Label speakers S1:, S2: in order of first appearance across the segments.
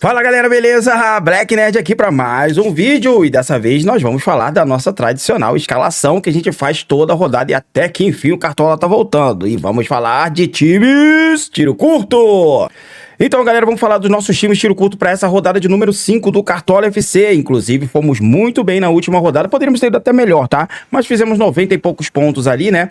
S1: Fala galera, beleza? Black Nerd aqui para mais um vídeo e dessa vez nós vamos falar da nossa tradicional escalação que a gente faz toda a rodada e até que enfim o Cartola tá voltando. E vamos falar de times tiro curto! Então, galera, vamos falar dos nossos times tiro curto para essa rodada de número 5 do Cartola FC. Inclusive, fomos muito bem na última rodada. Poderíamos ter ido até melhor, tá? Mas fizemos 90 e poucos pontos ali, né?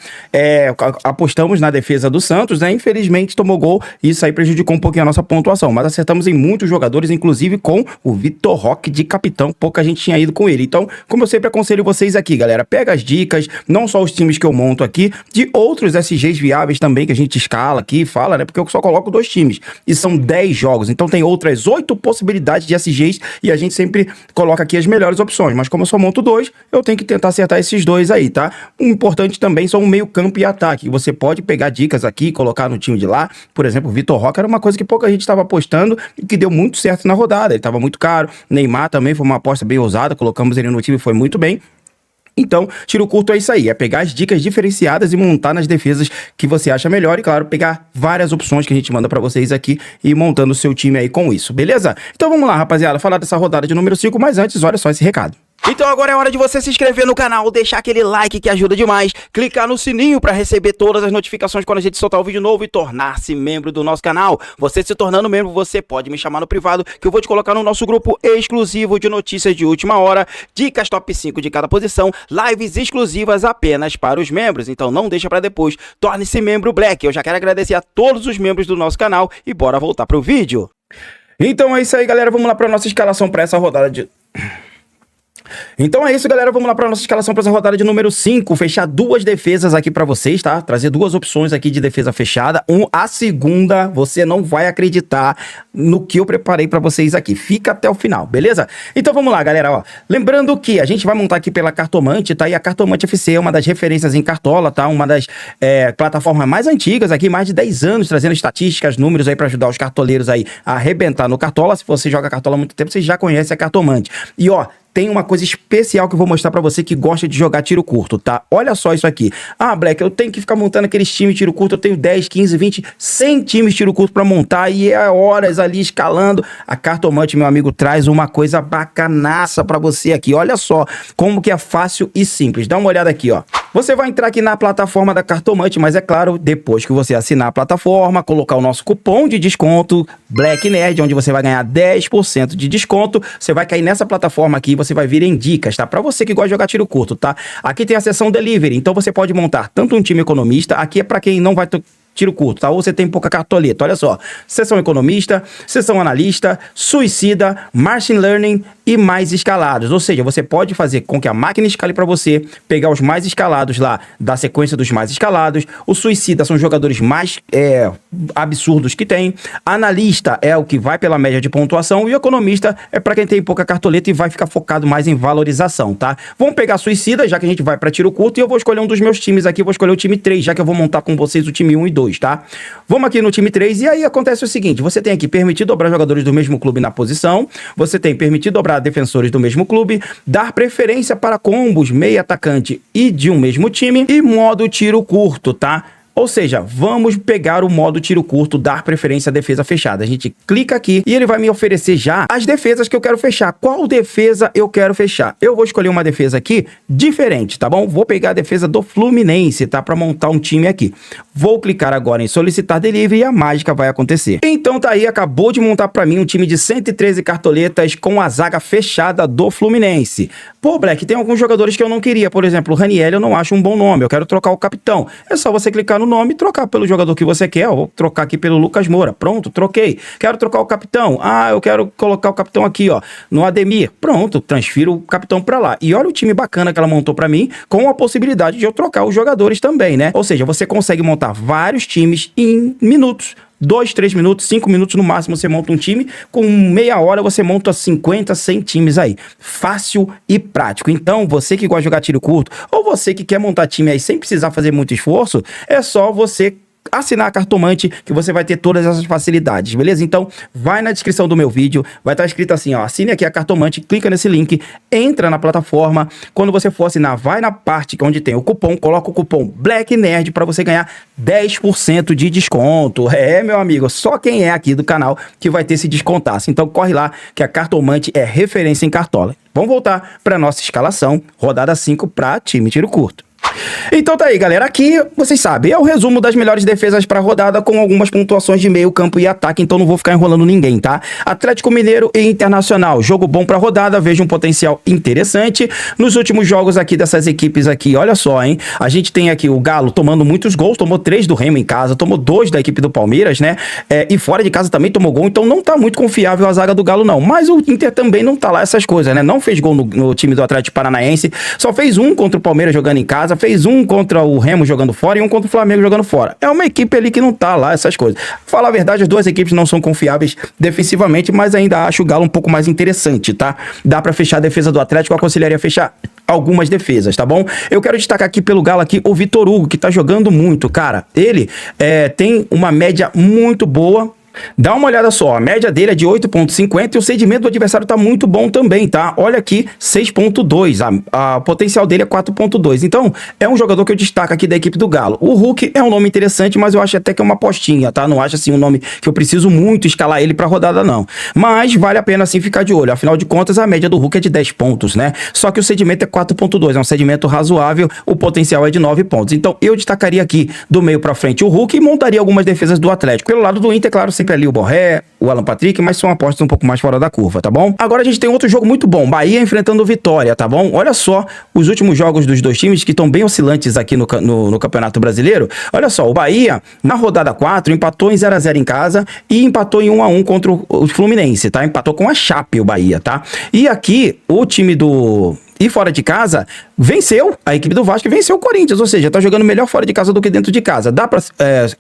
S1: Apostamos na defesa do Santos, né? Infelizmente, tomou gol e isso aí prejudicou um pouquinho a nossa pontuação. Mas acertamos em muitos jogadores, inclusive com o Vitor Roque de capitão. Pouca gente tinha ido com ele. Então, como eu sempre aconselho vocês aqui, galera, pega as dicas, não só os times que eu monto aqui, de outros SGs viáveis também que a gente escala aqui, fala, né? Porque eu só coloco 2 times. E são 10 jogos, então tem outras 8 possibilidades de SGs e a gente sempre coloca aqui as melhores opções, mas como eu só monto 2, eu tenho que tentar acertar esses 2 aí, tá? O importante também são o meio campo e ataque, você pode pegar dicas aqui e colocar no time de lá, por exemplo, o Vitor Roque era uma coisa que pouca gente estava apostando e que deu muito certo na rodada, ele estava muito caro, Neymar também foi uma aposta bem ousada, colocamos ele no time e foi muito bem. Então, tiro curto é isso aí, é pegar as dicas diferenciadas e montar nas defesas que você acha melhor e, claro, pegar várias opções que a gente manda pra vocês aqui e montando o seu time aí com isso, beleza? Então vamos lá, rapaziada, falar dessa rodada de número 5, mas antes, olha só esse recado. Então agora é hora de você se inscrever no canal, deixar aquele like que ajuda demais, clicar no sininho para receber todas as notificações quando a gente soltar o vídeo novo e tornar-se membro do nosso canal. Você se tornando membro, você pode me chamar no privado que eu vou te colocar no nosso grupo exclusivo de notícias de última hora, dicas top 5 de cada posição, lives exclusivas apenas para os membros. Então não deixa para depois, torne-se membro Black. Eu já quero agradecer a todos os membros do nosso canal e bora voltar pro vídeo. Então é isso aí, galera, vamos lá para nossa escalação para essa rodada de... Então é isso, galera, vamos lá para nossa escalação para essa rodada de número 5, fechar 2 defesas aqui para vocês, tá? Trazer 2 opções aqui de defesa fechada, a segunda, você não vai acreditar no que eu preparei para vocês aqui, fica até o final, beleza? Então vamos lá, galera, ó, lembrando que a gente vai montar aqui pela Cartomante, tá? E a Cartomante FC é uma das referências em Cartola, tá? Uma das plataformas mais antigas aqui, mais de 10 anos, trazendo estatísticas, números aí para ajudar os cartoleiros aí a arrebentar no Cartola. Se você joga Cartola há muito tempo, você já conhece a Cartomante. E ó, tem uma coisa especial que eu vou mostrar pra você que gosta de jogar tiro curto, tá? Olha só isso aqui. Ah, Black, eu tenho que ficar montando aqueles times tiro curto, eu tenho 10, 15, 20, 100 times tiro curto pra montar e é horas ali escalando. A Cartomante, meu amigo, traz uma coisa bacanaça pra você aqui. Olha só como que é fácil e simples. Dá uma olhada aqui, ó. Você vai entrar aqui na plataforma da Cartomante, mas é claro, depois que você assinar a plataforma, colocar o nosso cupom de desconto Black Nerd, onde você vai ganhar 10% de desconto, você vai cair nessa plataforma aqui, você vai vir em dicas, tá? Pra você que gosta de jogar tiro curto, tá? Aqui tem a seção Delivery, então você pode montar tanto um time economista, aqui é pra quem não vai tiro curto, tá? Ou você tem pouca cartoleta, olha só. Seção economista, seção analista, suicida, machine learning e mais escalados. Ou seja, você pode fazer com que a máquina escale para você, pegar os mais escalados lá da sequência dos mais escalados. O suicida são os jogadores mais absurdos que tem. Analista é o que vai pela média de pontuação e o economista é para quem tem pouca cartoleta e vai ficar focado mais em valorização, tá? Vamos pegar suicida, já que a gente vai para tiro curto, e eu vou escolher um dos meus times aqui, vou escolher o time 3, já que eu vou montar com vocês o time 1 e 2, tá? Vamos aqui no time 3 e aí acontece o seguinte, você tem aqui permitir dobrar jogadores do mesmo clube na posição, você tem permitir dobrar defensores do mesmo clube, dar preferência para combos, meio atacante e de um mesmo time e modo tiro curto, tá? Ou seja, vamos pegar o modo tiro curto, dar preferência à defesa fechada. A gente clica aqui e ele vai me oferecer já as defesas que eu quero fechar. Qual defesa eu quero fechar? Eu vou escolher uma defesa aqui diferente, tá bom? Vou pegar a defesa do Fluminense, tá? Para montar um time aqui. Vou clicar agora em solicitar delivery e a mágica vai acontecer. Então tá aí, acabou de montar para mim um time de 113 cartoletas com a zaga fechada do Fluminense. Pô, Black, tem alguns jogadores que eu não queria. Por exemplo, o Raniel eu não acho um bom nome. Eu quero trocar o capitão. É só você clicar no nome e trocar pelo jogador que você quer. Eu vou trocar aqui pelo Lucas Moura. Pronto, troquei. Quero trocar o capitão. Ah, eu quero colocar o capitão aqui, ó, no Ademir. Pronto, transfiro o capitão pra lá. E olha o time bacana que ela montou pra mim, com a possibilidade de eu trocar os jogadores também, né? Ou seja, você consegue montar vários times em minutos. 2, 3 minutos, 5 minutos no máximo você monta um time, com meia hora você monta 50, 100 times aí. Fácil e prático. Então, você que gosta de jogar tiro curto, ou você que quer montar time aí sem precisar fazer muito esforço, é só você assinar a Cartomante, que você vai ter todas essas facilidades, beleza? Então, vai na descrição do meu vídeo, vai estar escrito assim, ó, assine aqui a Cartomante, clica nesse link, entra na plataforma, quando você for assinar, vai na parte onde tem o cupom, coloca o cupom Black Nerd para você ganhar 10% de desconto. Meu amigo, só quem é aqui do canal que vai ter esse descontaço. Então, corre lá, que a Cartomante é referência em cartola. Vamos voltar para nossa escalação, rodada 5 para time tiro curto. Então tá aí, galera, aqui, vocês sabem, é o resumo das melhores defesas pra rodada com algumas pontuações de meio campo e ataque, então não vou ficar enrolando ninguém, tá? Atlético Mineiro e Internacional, jogo bom pra rodada, vejo um potencial interessante. Nos últimos jogos aqui dessas equipes aqui, olha só, hein? A gente tem aqui o Galo tomando muitos gols, tomou 3 do Remo em casa, tomou 2 da equipe do Palmeiras, né? E fora de casa também tomou gol, então não tá muito confiável a zaga do Galo, não. Mas o Inter também não tá lá essas coisas, né? Não fez gol no time do Atlético Paranaense, só fez um contra o Palmeiras jogando em casa, fez um contra o Remo jogando fora e um contra o Flamengo jogando fora. É uma equipe ali que não tá lá, essas coisas. Falar a verdade, as duas equipes não são confiáveis defensivamente, mas ainda acho o Galo um pouco mais interessante, tá? Dá pra fechar a defesa do Atlético, eu aconselharia a fechar algumas defesas, tá bom? Eu quero destacar aqui pelo Galo aqui o Vitor Hugo, que tá jogando muito, cara. Ele tem uma média muito boa. Dá uma olhada só, a média dele é de 8.50 e o cedimento do adversário tá muito bom também, tá? Olha aqui, 6.2, a potencial dele é 4.2. Então, é um jogador que eu destaco aqui da equipe do Galo. O Hulk é um nome interessante, mas eu acho até que é uma apostinha, tá? Não acho assim um nome que eu preciso muito escalar ele pra rodada, não. Mas vale a pena assim ficar de olho. Afinal de contas, a média do Hulk é de 10 pontos, né? Só que o cedimento é 4.2, é um cedimento razoável, o potencial é de 9 pontos. Então, eu destacaria aqui do meio pra frente o Hulk e montaria algumas defesas do Atlético. Pelo lado do Inter, claro, sempre ali o Borré, o Alan Patrick, mas são apostas um pouco mais fora da curva, tá bom? Agora a gente tem outro jogo muito bom, Bahia enfrentando o Vitória, tá bom? Olha só os últimos jogos dos dois times que estão bem oscilantes aqui no Campeonato Brasileiro. Olha só, o Bahia, na rodada 4, empatou em 0x0 em casa e empatou em 1x1 contra o Fluminense, tá? Empatou com a Chape o Bahia, tá? E aqui, o time do... E fora de casa, venceu a equipe do Vasco e venceu o Corinthians, ou seja, tá jogando melhor fora de casa do que dentro de casa. Dá pra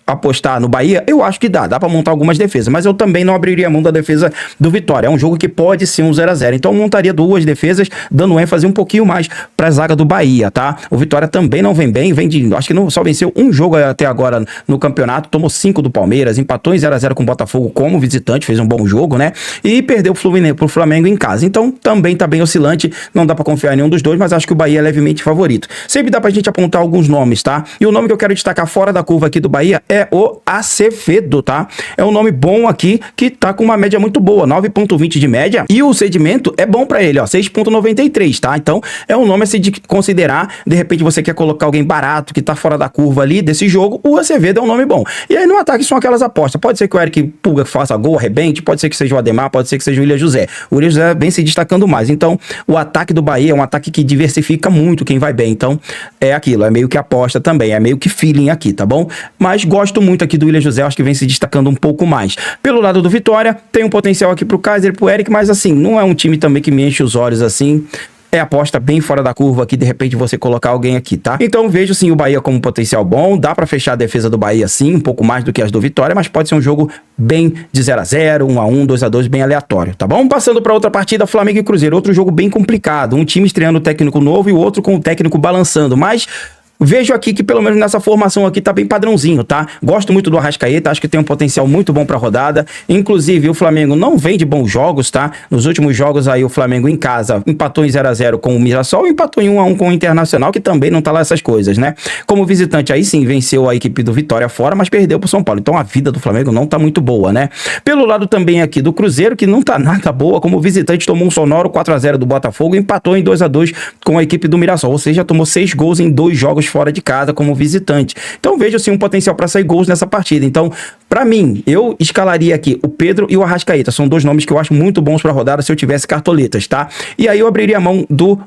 S1: apostar no Bahia? Eu acho que dá pra montar algumas defesas, mas eu também não abriria mão da defesa do Vitória. É um jogo que pode ser um 0x0, então eu montaria duas defesas, dando ênfase um pouquinho mais pra zaga do Bahia, tá? O Vitória também não vem bem, acho que não, só venceu um jogo até agora no campeonato, tomou 5 do Palmeiras, empatou em 0x0 com o Botafogo como visitante, fez um bom jogo, né? E perdeu pro Flamengo em casa, então também tá bem oscilante, não dá pra confiar em nenhum dos dois, mas acho que o Bahia é levemente favorito. Sempre dá pra gente apontar alguns nomes, tá? E o nome que eu quero destacar fora da curva aqui do Bahia é o Acevedo, tá? É um nome bom aqui, que tá com uma média muito boa, 9.20 de média, e o cedimento é bom pra ele, ó, 6.93, tá? Então, é um nome a se considerar, de repente você quer colocar alguém barato, que tá fora da curva ali desse jogo, o Acevedo é um nome bom. E aí no ataque são aquelas apostas, pode ser que o Eric Pulga faça gol, arrebente, pode ser que seja o Ademar, pode ser que seja o William José. O William José vem se destacando mais, então, o ataque do Bahia é um ataque que diversifica muito quem vai bem, então é aquilo, é meio que aposta também, é meio que feeling aqui, tá bom? Mas gosto muito aqui do William José, acho que vem se destacando um pouco mais. Pelo lado do Vitória, tem um potencial aqui pro Kaiser e pro Eric, mas assim, não é um time também que me enche os olhos assim. É aposta bem fora da curva aqui, de repente você colocar alguém aqui, tá? Então vejo sim o Bahia como potencial bom, dá pra fechar a defesa do Bahia sim, um pouco mais do que as do Vitória, mas pode ser um jogo bem de 0x0, 1x1, 2x2, bem aleatório, tá bom? Passando pra outra partida, Flamengo e Cruzeiro, outro jogo bem complicado, um time estreando técnico novo e o outro com o técnico balançando, mas... vejo aqui que pelo menos nessa formação aqui tá bem padrãozinho, tá? Gosto muito do Arrascaeta, acho que tem um potencial muito bom pra rodada. Inclusive, o Flamengo não vem de bons jogos, tá? Nos últimos jogos aí, o Flamengo em casa empatou em 0x0 com o Mirassol e empatou em 1x1 com o Internacional, que também não tá lá essas coisas, né? Como visitante aí sim, venceu a equipe do Vitória fora, mas perdeu pro São Paulo. Então a vida do Flamengo não tá muito boa, né? Pelo lado também aqui do Cruzeiro, que não tá nada boa, como visitante tomou um sonoro 4x0 do Botafogo e empatou em 2x2 com a equipe do Mirassol. Ou seja, tomou 6 gols em 2 jogos fora de casa como visitante. Então vejo assim um potencial para sair gols nessa partida. Então, para mim, eu escalaria aqui o Pedro e o Arrascaeta. São dois nomes que eu acho muito bons para rodada se eu tivesse cartoletas, tá? E aí eu abriria a mão do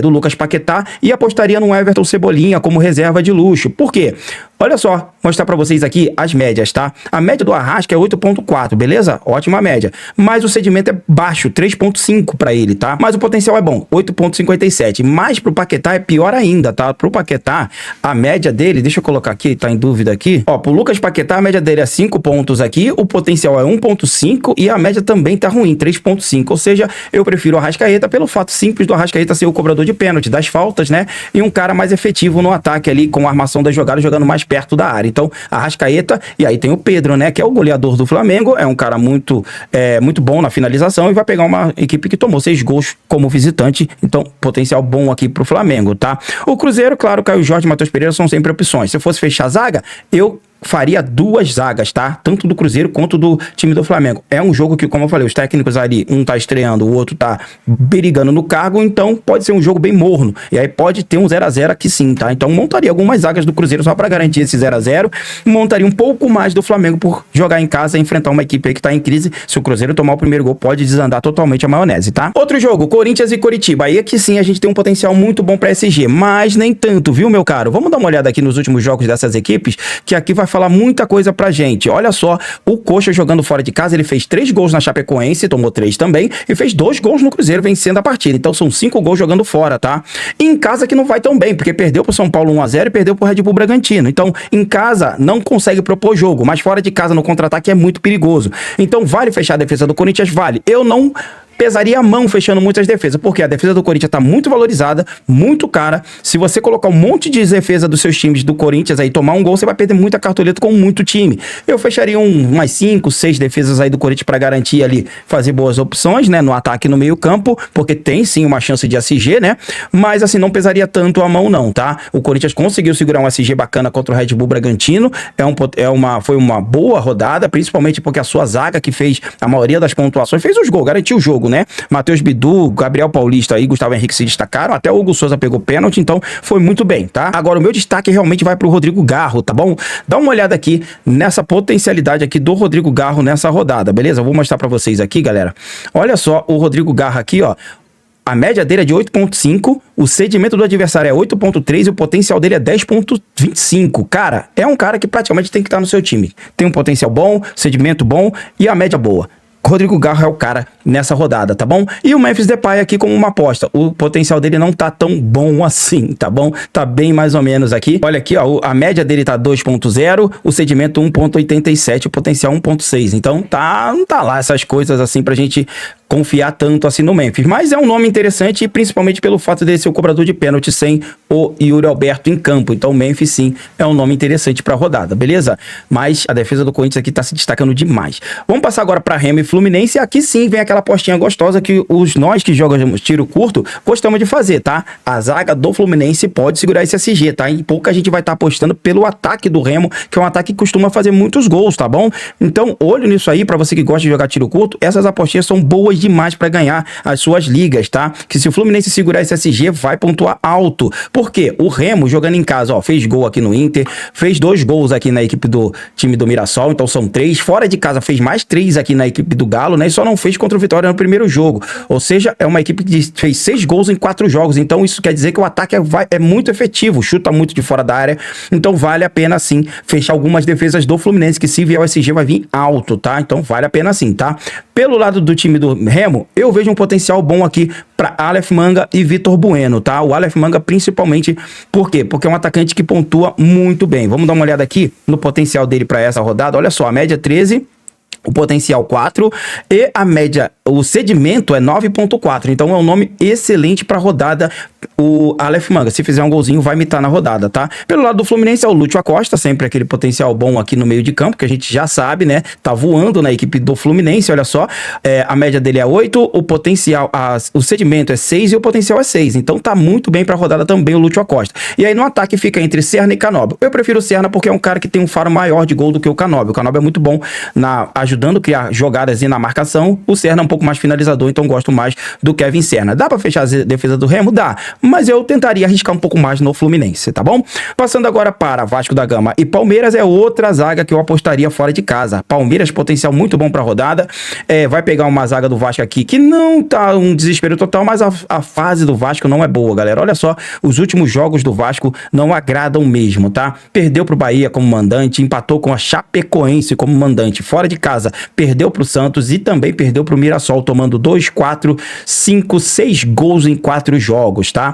S1: Lucas Paquetá e apostaria no Everton Cebolinha como reserva de luxo. Por quê? Olha só, mostrar pra vocês aqui as médias, tá? A média do Arrasca é 8.4, beleza? Ótima média. Mas o cedimento é baixo, 3.5 pra ele, tá? Mas o potencial é bom, 8.57. Mas pro Paquetá é pior ainda, tá? Pro Paquetá, a média dele, deixa eu colocar aqui, tá em dúvida aqui. Ó, pro Lucas Paquetá, a média dele é 5 pontos aqui, o potencial é 1.5 e a média também tá ruim, 3.5. Ou seja, eu prefiro o Arrascaeta pelo fato simples do Arrascaeta ser o cobrador de pênalti, das faltas, né? E um cara mais efetivo no ataque ali, com a armação da jogada, jogando mais perto da área. Então, Arrascaeta, e aí tem o Pedro, né, que é o goleador do Flamengo, é um cara muito bom na finalização e vai pegar uma equipe que tomou 6 gols como visitante, então potencial bom aqui pro Flamengo, tá? O Cruzeiro, claro, Caio Jorge e Matheus Pereira são sempre opções. Se eu fosse fechar a zaga, eu faria 2 zagas, tá? Tanto do Cruzeiro quanto do time do Flamengo. É um jogo que, como eu falei, os técnicos ali, um tá estreando, o outro tá brigando no cargo, então pode ser um jogo bem morno. E aí pode ter um 0x0 aqui sim, tá? Então montaria algumas zagas do Cruzeiro só pra garantir esse 0x0. Montaria um pouco mais do Flamengo por jogar em casa e enfrentar uma equipe aí que tá em crise. Se o Cruzeiro tomar o primeiro gol, pode desandar totalmente a maionese, tá? Outro jogo, Corinthians e Coritiba. Aí aqui sim a gente tem um potencial muito bom pra SG, mas nem tanto, viu, meu caro? Vamos dar uma olhada aqui nos últimos jogos dessas equipes, que aqui vai falar muita coisa pra gente. Olha só, o Coxa jogando fora de casa, ele fez 3 gols na Chapecoense, tomou 3 também, e fez 2 gols no Cruzeiro, vencendo a partida. Então são 5 gols jogando fora, tá? E em casa que não vai tão bem, porque perdeu pro São Paulo 1x0 e perdeu pro Red Bull Bragantino. Então, em casa não consegue propor jogo, mas fora de casa no contra-ataque é muito perigoso. Então, vale fechar a defesa do Corinthians? Vale. Eu não pesaria a mão fechando muitas defesas, porque a defesa do Corinthians tá muito valorizada, muito cara. Se você colocar um monte de defesa dos seus times do Corinthians aí, tomar um gol, você vai perder muita cartoleta com muito time. Eu fecharia umas 5, 6 defesas aí do Corinthians para garantir ali, fazer boas opções, né, no ataque e no meio campo, porque tem sim uma chance de SG, né, mas assim, não pesaria tanto a mão não, tá? O Corinthians conseguiu segurar um SG bacana contra o Red Bull Bragantino, foi uma boa rodada, principalmente porque a sua zaga que fez a maioria das pontuações, fez os gols, garantiu o jogo, né? Matheus Bidu, Gabriel Paulista e Gustavo Henrique se destacaram, até o Hugo Souza pegou pênalti, então foi muito bem, tá? Agora o meu destaque realmente vai pro Rodrigo Garro, tá bom? Dá uma olhada aqui nessa potencialidade aqui do Rodrigo Garro nessa rodada, beleza? Eu vou mostrar pra vocês aqui, galera. Olha só o Rodrigo Garro aqui, ó. A média dele é de 8.5, o cedimento do adversário é 8.3 e o potencial dele é 10.25. Cara, é um cara que praticamente tem que estar no seu time. Tem um potencial bom, cedimento bom e a média boa. Rodrigo Garro é o cara nessa rodada, tá bom? E o Memphis Depay aqui como uma aposta. O potencial dele não tá tão bom assim, tá bom? Tá bem mais ou menos aqui. Olha aqui, ó, a média dele tá 2.0, o cedimento 1.87, o potencial 1.6. Então não tá lá essas coisas assim pra gente confiar tanto assim no Memphis, mas é um nome interessante, principalmente pelo fato dele ser o cobrador de pênalti sem o Yuri Alberto em campo. Então o Memphis sim é um nome interessante pra rodada, beleza? Mas a defesa do Corinthians aqui tá se destacando demais. Vamos passar agora pra Remo e Fluminense, e aqui sim vem aquela apostinha gostosa que nós que jogamos tiro curto gostamos de fazer, tá? A zaga do Fluminense pode segurar esse SG, tá? E pouca gente vai estar apostando pelo ataque do Remo, que é um ataque que costuma fazer muitos gols, tá bom? Então olho nisso aí, pra você que gosta de jogar tiro curto, essas apostinhas são boas demais para ganhar as suas ligas, tá? Que se o Fluminense segurar esse SG, vai pontuar alto. Por quê? O Remo, jogando em casa, ó, fez gol aqui no Inter, fez 2 gols aqui na equipe do time do Mirassol, então são 3. Fora de casa, fez mais 3 aqui na equipe do Galo, né? E só não fez contra o Vitória no primeiro jogo. Ou seja, é uma equipe que fez 6 gols em 4 jogos. Então isso quer dizer que o ataque é muito efetivo, chuta muito de fora da área. Então vale a pena, sim, fechar algumas defesas do Fluminense, que se vier o SG vai vir alto, tá? Então vale a pena, sim, tá? Pelo lado do time do Remo, eu vejo um potencial bom aqui para Aleph Manga e Vitor Bueno, tá? O Aleph Manga principalmente, por quê? Porque é um atacante que pontua muito bem. Vamos dar uma olhada aqui no potencial dele para essa rodada. Olha só, a média 13, o potencial 4 e a média, o cedimento é 9.4. Então é um nome excelente para rodada, o Aleph Manga. Se fizer um golzinho, vai mitar na rodada, tá? Pelo lado do Fluminense é o Lúcio Acosta, sempre aquele potencial bom aqui no meio de campo, que a gente já sabe, né? Tá voando na equipe do Fluminense, olha só. A média dele é 8, o potencial, o cedimento é 6 e o potencial é 6. Então tá muito bem pra rodada também o Lúcio Acosta. E aí no ataque fica entre Serna e Canóbio. Eu prefiro o Serna porque é um cara que tem um faro maior de gol do que o Canóbio. O Canóbio é muito bom ajudando a criar jogadas e na marcação. O Serna é um pouco mais finalizador, então gosto mais do Kevin Serna. Dá pra fechar a defesa do Remo? Dá. Mas eu tentaria arriscar um pouco mais no Fluminense, tá bom? Passando agora para Vasco da Gama e Palmeiras, é outra zaga que eu apostaria fora de casa. Palmeiras, potencial muito bom pra rodada. Vai pegar uma zaga do Vasco aqui que não tá um desespero total, mas a fase do Vasco não é boa, galera. Olha só, os últimos jogos do Vasco não agradam mesmo, tá? Perdeu pro Bahia como mandante, empatou com a Chapecoense como mandante fora de casa, perdeu pro Santos e também perdeu pro Mirassol, tomando 2, 4, 5, 6 gols em 4 jogos, tá?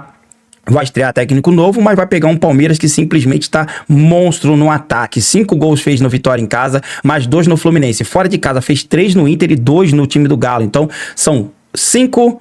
S1: Vai estrear técnico novo, mas vai pegar um Palmeiras que simplesmente tá monstro no ataque. 5 gols fez no Vitória em casa, mais 2 no Fluminense. Fora de casa fez 3 no Inter e 2 no time do Galo. Então são 5,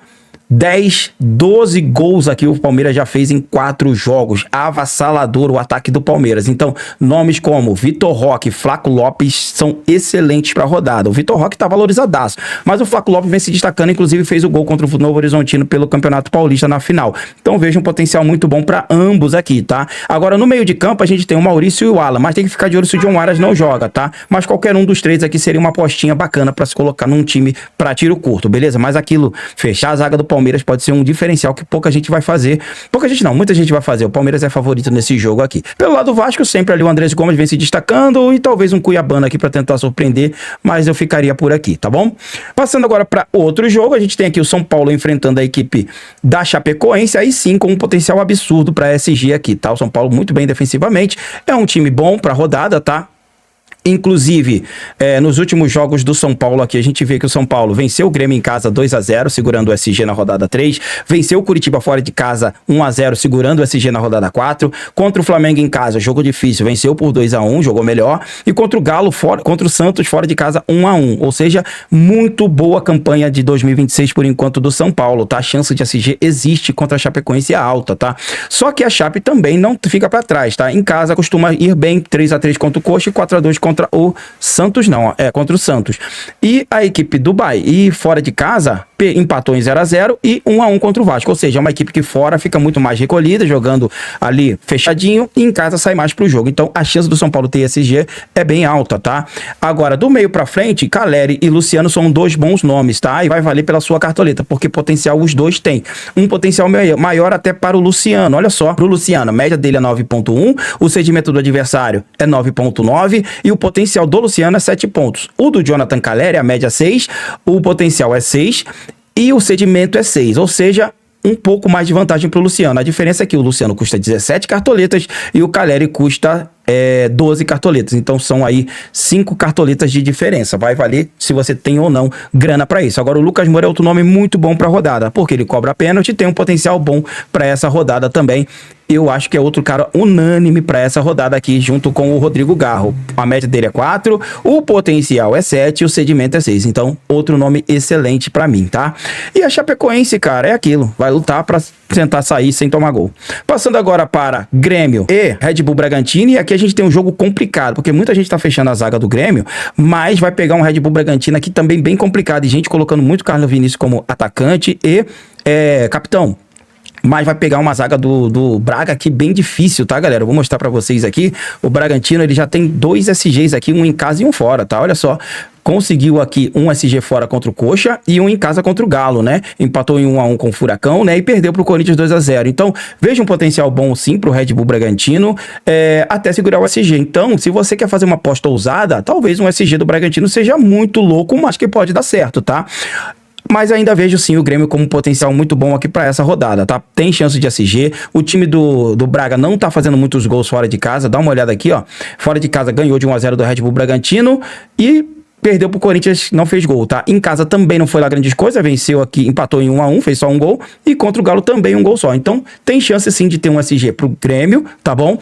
S1: 10, 12 gols aqui o Palmeiras já fez em 4 jogos. Avassalador o ataque do Palmeiras. Então, nomes como Vitor Roque, Flaco Lopes são excelentes para a rodada. O Vitor Roque tá valorizadaço, mas o Flaco Lopes vem se destacando, inclusive fez o gol contra o Novo Horizontino pelo Campeonato Paulista na final. Então, vejo um potencial muito bom para ambos aqui, tá? Agora, no meio de campo, a gente tem o Maurício e o Alan, mas tem que ficar de olho se o John Arias não joga, tá? Mas qualquer um dos três aqui seria uma apostinha bacana para se colocar num time para tiro curto, beleza? Mas aquilo, fechar a zaga do Palmeiras pode ser um diferencial que pouca gente vai fazer. Pouca gente não, muita gente vai fazer. O Palmeiras é favorito nesse jogo aqui. Pelo lado do Vasco, sempre ali o Andrés Gomes vem se destacando e talvez um Cuiabano aqui para tentar surpreender, mas eu ficaria por aqui, tá bom? Passando agora para outro jogo, a gente tem aqui o São Paulo enfrentando a equipe da Chapecoense, aí sim com um potencial absurdo para SG aqui, tá? O São Paulo muito bem defensivamente, é um time bom para rodada, tá? Inclusive, nos últimos jogos do São Paulo aqui, a gente vê que o São Paulo venceu o Grêmio em casa 2-0, segurando o SG na rodada 3, venceu o Curitiba fora de casa 1-0, segurando o SG na rodada 4, contra o Flamengo em casa, jogo difícil, venceu por 2-1, jogou melhor, e contra o Galo, contra o Santos fora de casa 1-1, ou seja, muito boa campanha de 2026 por enquanto do São Paulo, tá? A chance de SG existe contra a Chapecoense é alta, tá? Só que a Chape também não fica para trás, tá? Em casa costuma ir bem, 3-3 contra o Coxa e 4-2 contra o Santos, contra o Santos. E a equipe do Bahia, e fora de casa, empatou em 0-0 e 1-1 contra o Vasco, ou seja, é uma equipe que fora fica muito mais recolhida, jogando ali fechadinho, e em casa sai mais pro jogo. Então, a chance do São Paulo ter SG é bem alta, tá? Agora, do meio pra frente, Caleri e Luciano são dois bons nomes, tá? E vai valer pela sua cartoleta, porque potencial os dois têm. Um potencial maior até para o Luciano, olha só, pro Luciano, a média dele é 9.1, o cedimento do adversário é 9.9 e o potencial do Luciano é 7 pontos. O do Jonathan Caleri, a média é 6, o potencial é 6 e o cedimento é 6, ou seja, um pouco mais de vantagem para o Luciano. A diferença é que o Luciano custa 17 cartoletas e o Caleri custa 12 cartoletas. Então são aí 5 cartoletas de diferença. Vai valer se você tem ou não grana para isso. Agora o Lucas Moura é outro nome muito bom para a rodada, porque ele cobra pênalti e tem um potencial bom para essa rodada também. Eu acho que é outro cara unânime para essa rodada aqui, junto com o Rodrigo Garro. A média dele é 4, o potencial é 7 e o cedimento é 6. Então, outro nome excelente para mim, tá? E a Chapecoense, cara, é aquilo. Vai lutar para tentar sair sem tomar gol. Passando agora para Grêmio e Red Bull Bragantino. E aqui a gente tem um jogo complicado, porque muita gente tá fechando a zaga do Grêmio, mas vai pegar um Red Bull Bragantino aqui também bem complicado. E gente colocando muito Carlos Vinícius como atacante e capitão. Mas vai pegar uma zaga do Braga aqui bem difícil, tá, galera? Eu vou mostrar pra vocês aqui. O Bragantino, ele já tem 2 SGs aqui, um em casa e um fora, tá? Olha só. Conseguiu aqui um SG fora contra o Coxa e um em casa contra o Galo, né? Empatou em 1-1 com o Furacão, né? E perdeu pro Corinthians 2-0. Então, veja um potencial bom sim pro Red Bull Bragantino, até segurar o SG. Então, se você quer fazer uma aposta ousada, talvez um SG do Bragantino seja muito louco, mas que pode dar certo, tá? Mas ainda vejo sim o Grêmio como um potencial muito bom aqui para essa rodada, tá? Tem chance de SG. O time do Braga não tá fazendo muitos gols fora de casa. Dá uma olhada aqui, ó. Fora de casa ganhou de 1-0 do Red Bull Bragantino e perdeu pro Corinthians, não fez gol, tá? Em casa também não foi lá grandes coisas, venceu aqui, empatou em 1-1, fez só um gol, e contra o Galo também um gol só. Então, tem chance sim de ter um SG pro Grêmio, tá bom?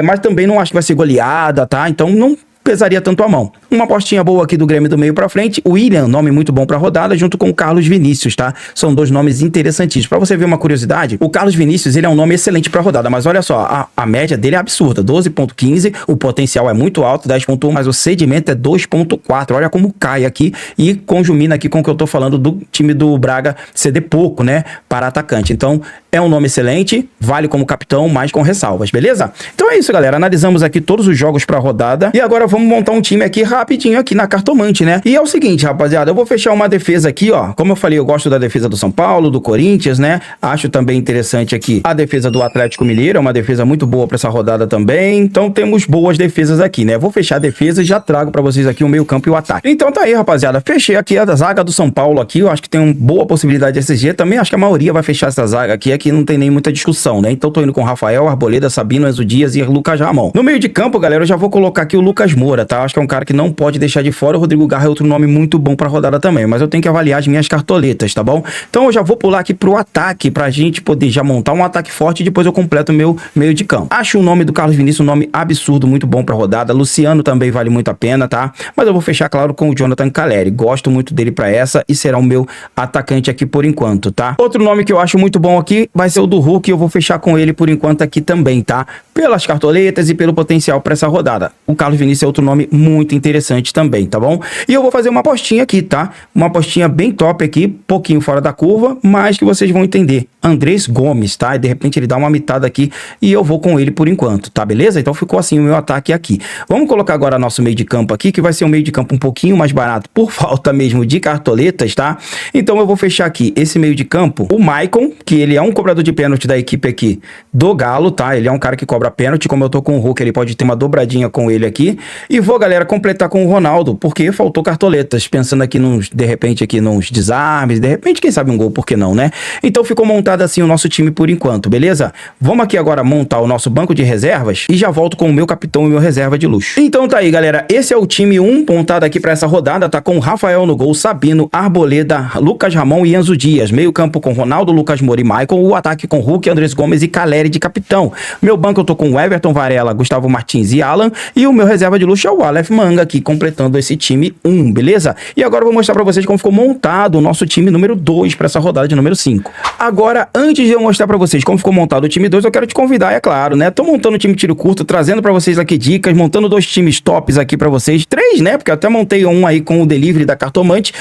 S1: Mas também não acho que vai ser goleada, tá? Então, não pesaria tanto a mão. Uma apostinha boa aqui do Grêmio do meio pra frente, o William, nome muito bom pra rodada, junto com o Carlos Vinícius, tá? São 2 nomes interessantíssimos. Pra você ver uma curiosidade, o Carlos Vinícius, ele é um nome excelente pra rodada, mas olha só, a média dele é absurda, 12.15, o potencial é muito alto, 10.1, mas o cedimento é 2.4, olha como cai aqui e conjumina aqui com o que eu tô falando do time do Braga ceder pouco, né, para atacante. Então, é um nome excelente, vale como capitão, mas com ressalvas, beleza? Então é isso, galera, analisamos aqui todos os jogos pra rodada e agora vamos montar um time aqui rapidinho aqui na Cartomante, né? E é o seguinte, rapaziada, eu vou fechar uma defesa aqui, ó. Como eu falei, eu gosto da defesa do São Paulo, do Corinthians, né? Acho também interessante aqui a defesa do Atlético Mineiro, é uma defesa muito boa pra essa rodada também. Então temos boas defesas aqui, né? Vou fechar a defesa e já trago pra vocês aqui o meio-campo e o ataque. Então tá aí, rapaziada. Fechei aqui a zaga do São Paulo aqui. Eu acho que tem uma boa possibilidade de SG. Também acho que a maioria vai fechar essa zaga aqui. aqui não tem nem muita discussão, né? Então tô indo com Rafael, Arboleda, Sabino, Enzo Dias e Lucas Ramon. No meio de campo, galera, eu já vou colocar aqui o Lucas Moura, tá? Acho que é um cara que não pode deixar de fora. O Rodrigo Garra é outro nome muito bom pra rodada também, mas eu tenho que avaliar as minhas cartoletas, tá bom? Então eu já vou pular aqui pro ataque, pra gente poder já montar um ataque forte e depois eu completo o meu meio de campo. Acho o nome do Carlos Vinícius um nome absurdo, muito bom pra rodada. Luciano também vale muito a pena, tá? Mas eu vou fechar, claro, com o Jonathan Calleri. Gosto muito dele pra essa e será o meu atacante aqui por enquanto, tá? Outro nome que eu acho muito bom aqui vai ser o do Hulk, eu vou fechar com ele por enquanto aqui também, tá? Pelas cartoletas e pelo potencial pra essa rodada. O Carlos Vinícius é outro nome muito interessante também, tá bom? E eu vou fazer uma apostinha aqui, tá? Uma apostinha bem top aqui, pouquinho fora da curva, mas que vocês vão entender. Andrés Gomes, tá? E de repente ele dá uma mitada aqui e eu vou com ele por enquanto, tá? Beleza? Então ficou assim o meu ataque aqui. Vamos colocar agora nosso meio de campo aqui, que vai ser um meio de campo um pouquinho mais barato por falta mesmo de cartoletas, tá? Então eu vou fechar aqui esse meio de campo, o Maicon, que ele é um cobrador de pênalti da equipe aqui do Galo, tá? Ele é um cara que cobra pênalti, como eu tô com o Hulk, ele pode ter uma dobradinha com ele aqui. E vou, galera, completar com o Ronaldo, porque faltou cartoletas, pensando aqui nos, de repente, aqui nos desarmes, de repente, quem sabe um gol, por que não, né? Então ficou montado assim o nosso time por enquanto, beleza? Vamos aqui agora montar o nosso banco de reservas e já volto com o meu capitão e o meu reserva de luxo. Então tá aí, galera, esse é o time 1 montado aqui pra essa rodada, tá com o Rafael no gol, Sabino, Arboleda, Lucas Ramon e Enzo Dias, meio campo com Ronaldo, Lucas Moura e Maicon, o ataque com Hulk, Andrés Gomes e Calleri de capitão. Meu banco eu tô com Everton, Varela, Gustavo Martins e Alan, e o meu reserva de luxo é o Aleph Manga aqui, completando esse time 1, beleza? E agora eu vou mostrar pra vocês como ficou montado o nosso time número 2 pra essa rodada de número 5. Agora, antes de eu mostrar pra vocês como ficou montado o time 2, eu quero te convidar, é claro, né? Tô montando o time tiro curto, trazendo pra vocês aqui dicas, montando 2 times tops aqui pra vocês, 3, né? Porque eu até montei um aí com o delivery da Cartomante.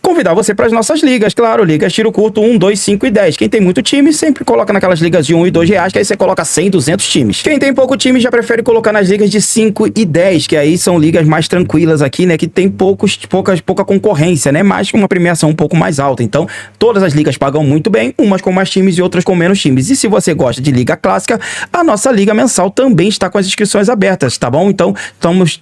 S1: Convidar você para as nossas ligas, claro, ligas tiro curto 1, 2, 5 e 10. Quem tem muito time sempre coloca naquelas ligas de 1 e 2 reais, que aí você coloca 100, 200 times. Quem tem pouco time já prefere colocar nas ligas de 5 e 10, que aí são ligas mais tranquilas aqui, né, que tem pouca concorrência, né, mas com uma premiação um pouco mais alta. Então, todas as ligas pagam muito bem, umas com mais times e outras com menos times. E se você gosta de liga clássica, a nossa liga mensal também está com as inscrições abertas, tá bom? Então,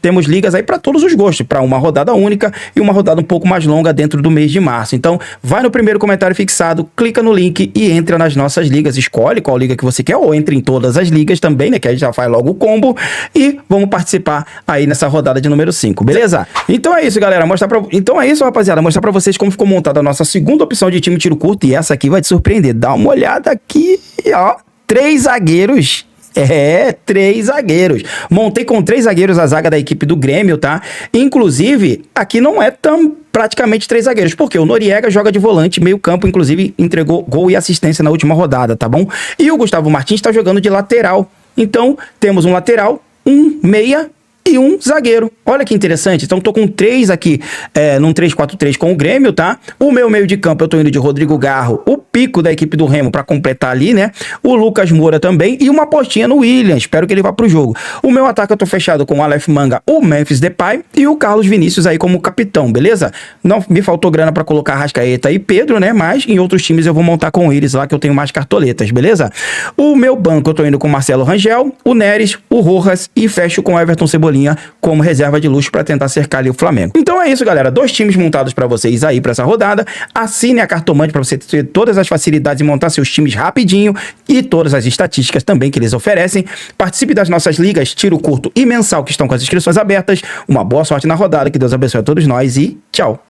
S1: temos ligas aí para todos os gostos, para uma rodada única e uma rodada um pouco mais longa dentro do mês de março. Então, vai no primeiro comentário fixado, clica no link e entra nas nossas ligas. Escolhe qual liga que você quer ou entre em todas as ligas também, né? Que aí já faz logo o combo e vamos participar aí nessa rodada de número 5, beleza? Então é isso, galera. Então é isso, rapaziada. Mostrar pra vocês como ficou montada a nossa segunda opção de time tiro curto e essa aqui vai te surpreender. Dá uma olhada aqui, ó. 3 zagueiros. 3 zagueiros. Montei com 3 zagueiros a zaga da equipe do Grêmio, tá? Inclusive, aqui não é tão praticamente 3 zagueiros, porque o Noriega joga de volante, meio campo, inclusive entregou gol e assistência na última rodada, tá bom? E o Gustavo Martins tá jogando de lateral. Então, temos um lateral, um meia e um zagueiro. Olha que interessante. Então, tô com 3 aqui, num 3-4-3 com o Grêmio, tá? O meu meio de campo, eu tô indo de Rodrigo Garro, o pico da equipe do Remo pra completar ali, né? O Lucas Moura também e uma apostinha no William. Espero que ele vá pro jogo. O meu ataque eu tô fechado com o Aleph Manga, o Memphis Depay e o Carlos Vinícius aí como capitão, beleza? Não me faltou grana pra colocar Arrascaeta e Pedro, né? Mas em outros times eu vou montar com eles lá que eu tenho mais cartoletas, beleza? O meu banco eu tô indo com o Marcelo Rangel, o Neres, o Rojas e fecho com o Everton Cebolinha como reserva de luxo para tentar cercar ali o Flamengo. Então é isso, galera. 2 times montados para vocês aí para essa rodada. Assine a Cartomante para você ter todas as facilidades e montar seus times rapidinho e todas as estatísticas também que eles oferecem. Participe das nossas ligas tiro curto e mensal que estão com as inscrições abertas. Uma boa sorte na rodada. Que Deus abençoe a todos nós e tchau.